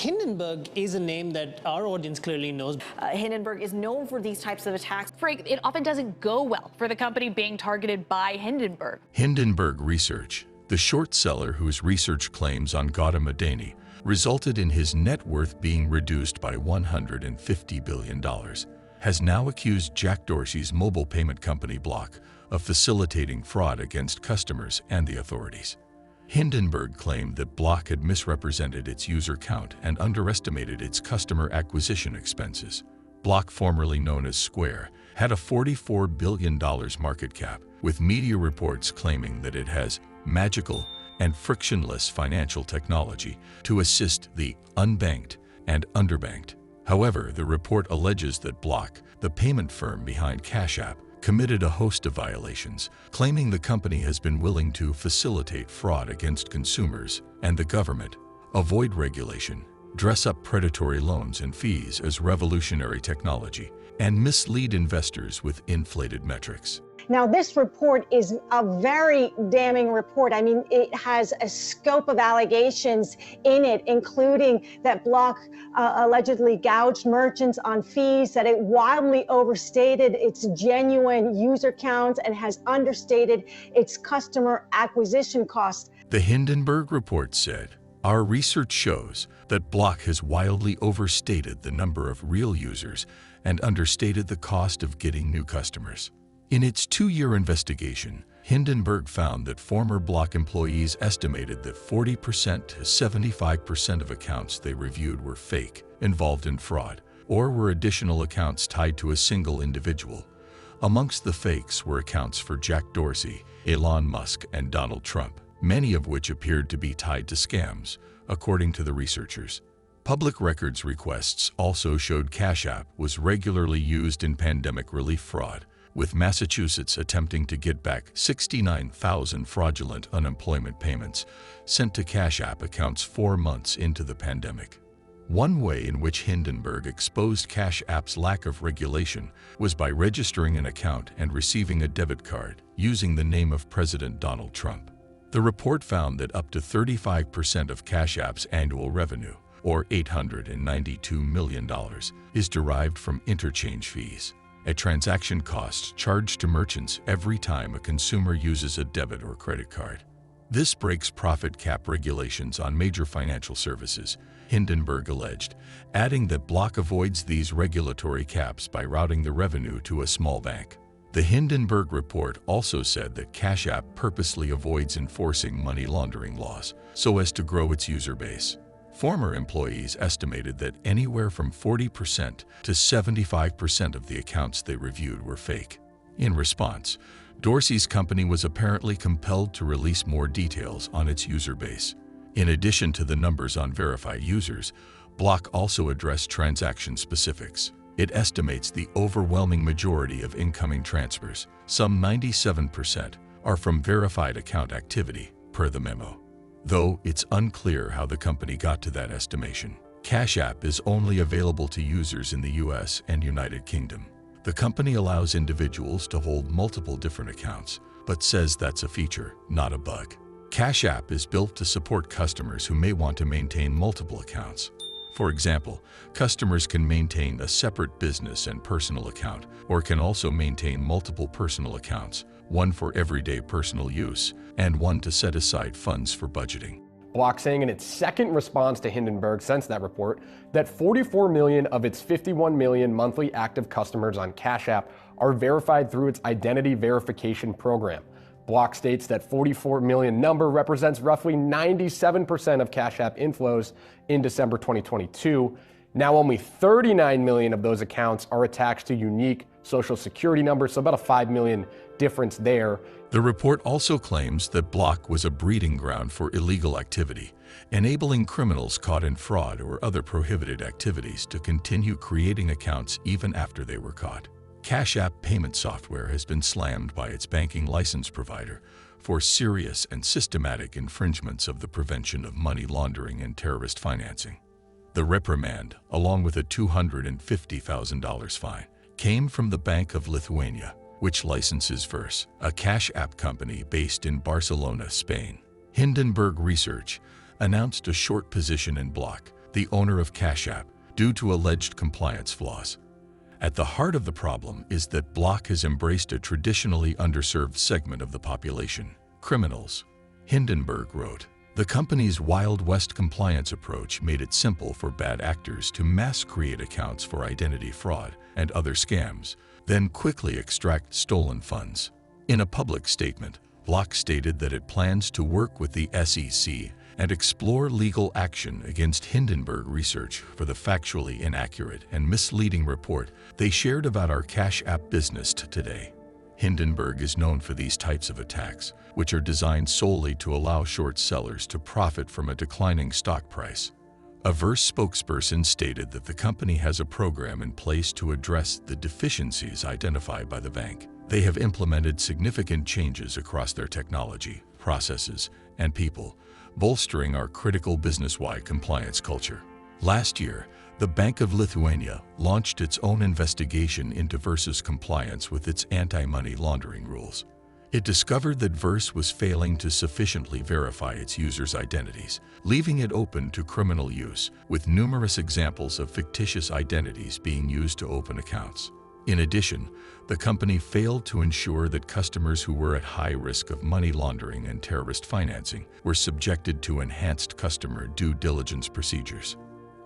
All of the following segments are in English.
Hindenburg is a name that our audience clearly knows. Hindenburg is known for these types of attacks. Frank, it often doesn't go well for the company being targeted by Hindenburg. Hindenburg Research, the short seller whose research claims on Gautam Adani resulted in his net worth being reduced by $150 billion, has now accused Jack Dorsey's mobile payment company Block of facilitating fraud against customers and the authorities. Hindenburg claimed that Block had misrepresented its user count and underestimated its customer acquisition expenses. Block, formerly known as Square, had a $44 billion market cap, with media reports claiming that it has magical and frictionless financial technology to assist the unbanked and underbanked. However, the report alleges that Block, the payment firm behind Cash App, committed a host of violations, claiming the company has been willing to facilitate fraud against consumers and the government, avoid regulation, dress up predatory loans and fees as revolutionary technology, and mislead investors with inflated metrics. Now, this report is a very damning report. I mean, it has a scope of allegations in it, including that Block allegedly gouged merchants on fees, that it wildly overstated its genuine user count and has understated its customer acquisition costs. The Hindenburg report said, "Our research shows that Block has wildly overstated the number of real users and understated the cost of getting new customers." In its 2-year investigation, Hindenburg found that former Block employees estimated that 40% to 75% of accounts they reviewed were fake, involved in fraud, or were additional accounts tied to a single individual. Amongst the fakes were accounts for Jack Dorsey, Elon Musk, and Donald Trump, many of which appeared to be tied to scams, according to the researchers. Public records requests also showed Cash App was regularly used in pandemic relief fraud, with Massachusetts attempting to get back 69,000 fraudulent unemployment payments sent to Cash App accounts 4 months into the pandemic. One way in which Hindenburg exposed Cash App's lack of regulation was by registering an account and receiving a debit card using the name of President Donald Trump. The report found that up to 35% of Cash App's annual revenue, or $892 million, is derived from interchange fees, a transaction cost charged to merchants every time a consumer uses a debit or credit card. This breaks profit cap regulations on major financial services, Hindenburg alleged, adding that Block avoids these regulatory caps by routing the revenue to a small bank. The Hindenburg report also said that Cash App purposely avoids enforcing money laundering laws so as to grow its user base. Former employees estimated that anywhere from 40% to 75% of the accounts they reviewed were fake. In response, Dorsey's company was apparently compelled to release more details on its user base. In addition to the numbers on verified users, Block also addressed transaction specifics. It estimates the overwhelming majority of incoming transfers, some 97%, are from verified account activity, per the memo. Though it's unclear how the company got to that estimation. Cash App is only available to users in the US and United Kingdom. The company allows individuals to hold multiple different accounts, but says that's a feature, not a bug. Cash App is built to support customers who may want to maintain multiple accounts. For example, customers can maintain a separate business and personal account, or can also maintain multiple personal accounts, one for everyday personal use, and one to set aside funds for budgeting. Block saying in its second response to Hindenburg since that report that 44 million of its 51 million monthly active customers on Cash App are verified through its identity verification program. Block states that 44 million number represents roughly 97% of Cash App inflows in December 2022. Now only 39 million of those accounts are attached to unique social security numbers, so about a 5 million difference there. The report also claims that Block was a breeding ground for illegal activity, enabling criminals caught in fraud or other prohibited activities to continue creating accounts even after they were caught. Cash App payment software has been slammed by its banking license provider for serious and systematic infringements of the prevention of money laundering and terrorist financing. The reprimand, along with a $250,000 fine, came from the Bank of Lithuania, which licenses Verse, a Cash App company based in Barcelona, Spain. Hindenburg Research announced a short position in Block, the owner of Cash App, due to alleged compliance flaws. At the heart of the problem is that Block has embraced a traditionally underserved segment of the population: criminals. Hindenburg wrote, "The company's Wild West compliance approach made it simple for bad actors to mass create accounts for identity fraud and other scams, then quickly extract stolen funds." In a public statement, Block stated that it plans to work with the SEC and explore legal action against Hindenburg Research for the factually inaccurate and misleading report they shared about our Cash App business today. Hindenburg is known for these types of attacks, which are designed solely to allow short sellers to profit from a declining stock price. A Verse spokesperson stated that the company has a program in place to address the deficiencies identified by the bank. They have implemented significant changes across their technology, processes, and people, bolstering our critical business-wide compliance culture. Last year, the Bank of Lithuania launched its own investigation into Verse's compliance with its anti-money laundering rules. It discovered that Verse was failing to sufficiently verify its users' identities, leaving it open to criminal use, with numerous examples of fictitious identities being used to open accounts. In addition, the company failed to ensure that customers who were at high risk of money laundering and terrorist financing were subjected to enhanced customer due diligence procedures.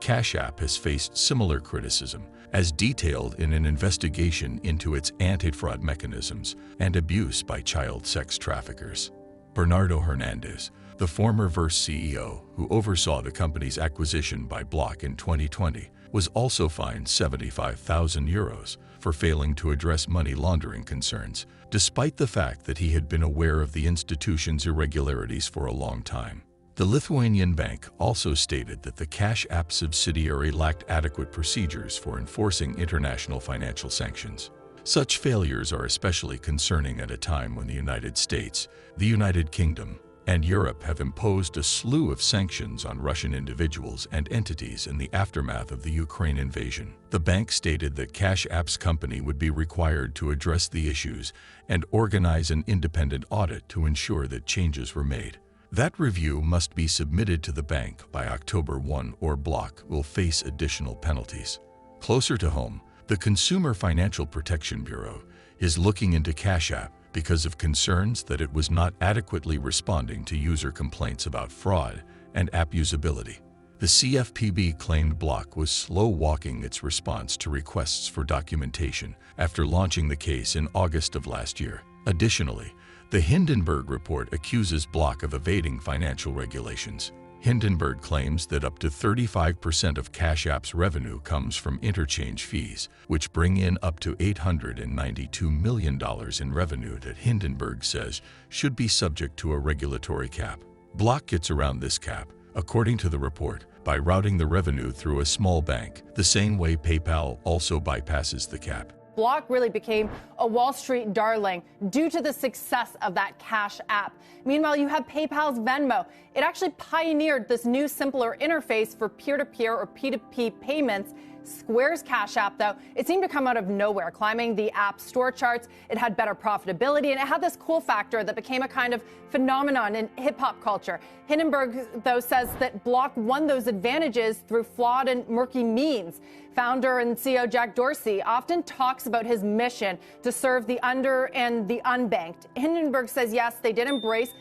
Cash App has faced similar criticism, as detailed in an investigation into its anti-fraud mechanisms and abuse by child sex traffickers. Bernardo Hernandez, the former Verse CEO who oversaw the company's acquisition by Block in 2020, was also fined €75,000 for failing to address money laundering concerns, despite the fact that he had been aware of the institution's irregularities for a long time. The Lithuanian bank also stated that the Cash App subsidiary lacked adequate procedures for enforcing international financial sanctions. Such failures are especially concerning at a time when the United States, the United Kingdom, and Europe have imposed a slew of sanctions on Russian individuals and entities in the aftermath of the Ukraine invasion. The bank stated that Cash App's company would be required to address the issues and organize an independent audit to ensure that changes were made. That review must be submitted to the bank by October 1 or Block will face additional penalties. Closer to home, the Consumer Financial Protection Bureau is looking into Cash App because of concerns that it was not adequately responding to user complaints about fraud and app usability. The CFPB claimed Block was slow-walking its response to requests for documentation after launching the case in August of last year. Additionally, the Hindenburg report accuses Block of evading financial regulations. Hindenburg claims that up to 35% of Cash App's revenue comes from interchange fees, which bring in up to $892 million in revenue that Hindenburg says should be subject to a regulatory cap. Block gets around this cap, according to the report, by routing the revenue through a small bank, the same way PayPal also bypasses the cap. Block really became a Wall Street darling due to the success of that Cash App. Meanwhile, you have PayPal's Venmo. It actually pioneered this new, simpler interface for peer-to-peer or P2P payments. Square's Cash App, though, it seemed to come out of nowhere, climbing the App Store charts. It had better profitability, and it had this cool factor that became a kind of phenomenon in hip-hop culture. Hindenburg, though, says that Block won those advantages through flawed and murky means. Founder and CEO Jack Dorsey often talks about his mission to serve the under and the unbanked. Hindenburg says, yes, they did embrace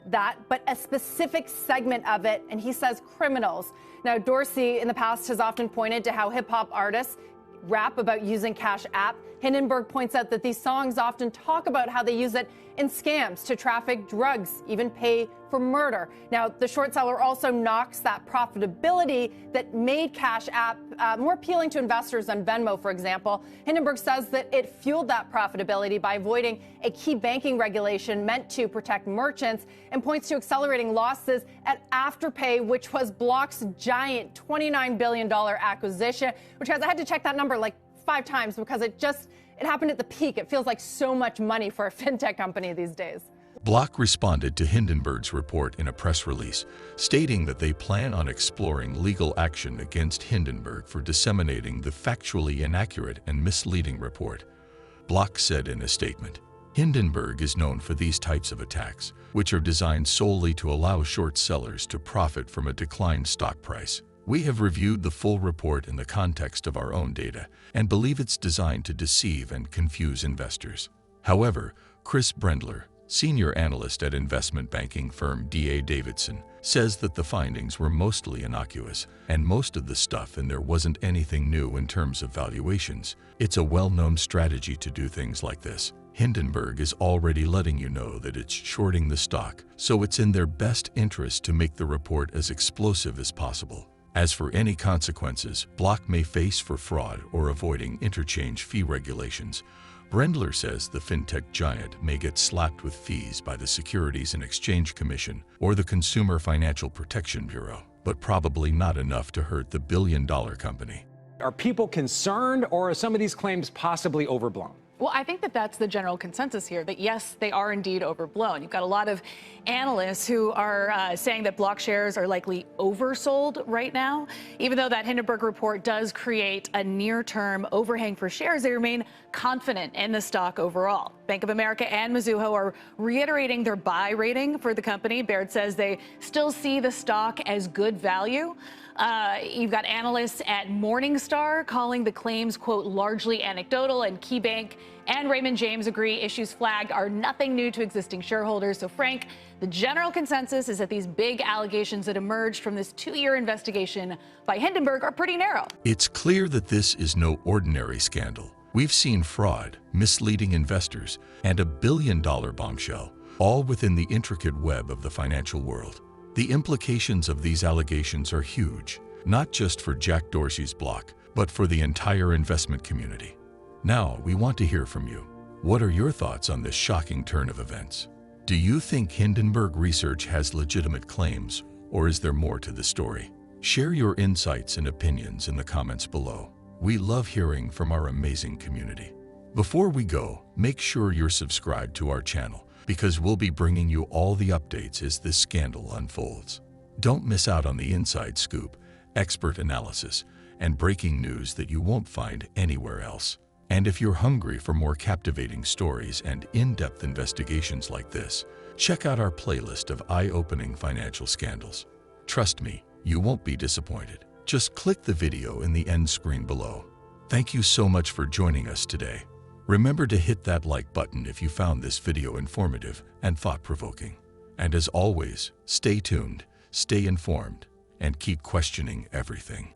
that, but a specific segment of it, and he says criminals. Now, Dorsey in the past has often pointed to how hip-hop artists rap about using Cash App. Hindenburg points out that these songs often talk about how they use it in scams to traffic drugs, even pay for murder. Now, the short seller also knocks that profitability that made Cash App more appealing to investors than Venmo, for example. Hindenburg says that it fueled that profitability by avoiding a key banking regulation meant to protect merchants, and points to accelerating losses at Afterpay, which was Block's giant $29 billion acquisition, which, guys, I had to check that number like 5 times because it happened at the peak. It feels like so much money for a fintech company these days. Block responded to Hindenburg's report in a press release, stating that they plan on exploring legal action against Hindenburg for disseminating the factually inaccurate and misleading report. Block said in a statement, "Hindenburg is known for these types of attacks, which are designed solely to allow short sellers to profit from a declined stock price. We have reviewed the full report in the context of our own data and believe it's designed to deceive and confuse investors. However, Chris Brendler, senior analyst at investment banking firm D.A. Davidson, says that the findings were mostly innocuous and most of the stuff in there wasn't anything new in terms of valuations. It's a well-known strategy to do things like this. Hindenburg is already letting you know that it's shorting the stock, so it's in their best interest to make the report as explosive as possible. As for any consequences Block may face for fraud or avoiding interchange fee regulations, Brendler says the fintech giant may get slapped with fees by the Securities and Exchange Commission or the Consumer Financial Protection Bureau, but probably not enough to hurt the billion-dollar company. Are people concerned, or are some of these claims possibly overblown? Well, I think that that's the general consensus here, that yes, they are indeed overblown. You've got a lot of analysts who are saying that Block shares are likely oversold right now. Even though that Hindenburg report does create a near-term overhang for shares, they remain confident in the stock overall. Bank of America and Mizuho are reiterating their buy rating for the company. Baird says they still see the stock as good value. You've got analysts at Morningstar calling the claims, quote, largely anecdotal, and KeyBank and Raymond James agree issues flagged are nothing new to existing shareholders. So, Frank, the general consensus is that these big allegations that emerged from this 2-year investigation by Hindenburg are pretty narrow. It's clear that this is no ordinary scandal. We've seen fraud, misleading investors, and a billion-dollar bombshell, all within the intricate web of the financial world. The implications of these allegations are huge, not just for Jack Dorsey's Block, but for the entire investment community. Now, we want to hear from you. What are your thoughts on this shocking turn of events? Do you think Hindenburg research has legitimate claims, or is there more to the story? Share your insights and opinions in the comments below. We love hearing from our amazing community. Before we go, make sure you're subscribed to our channel, because we'll be bringing you all the updates as this scandal unfolds. Don't miss out on the inside scoop, expert analysis, and breaking news that you won't find anywhere else. And if you're hungry for more captivating stories and in-depth investigations like this, check out our playlist of eye-opening financial scandals. Trust me, you won't be disappointed. Just click the video in the end screen below. Thank you so much for joining us today. Remember to hit that like button if you found this video informative and thought-provoking. And as always, stay tuned, stay informed, and keep questioning everything.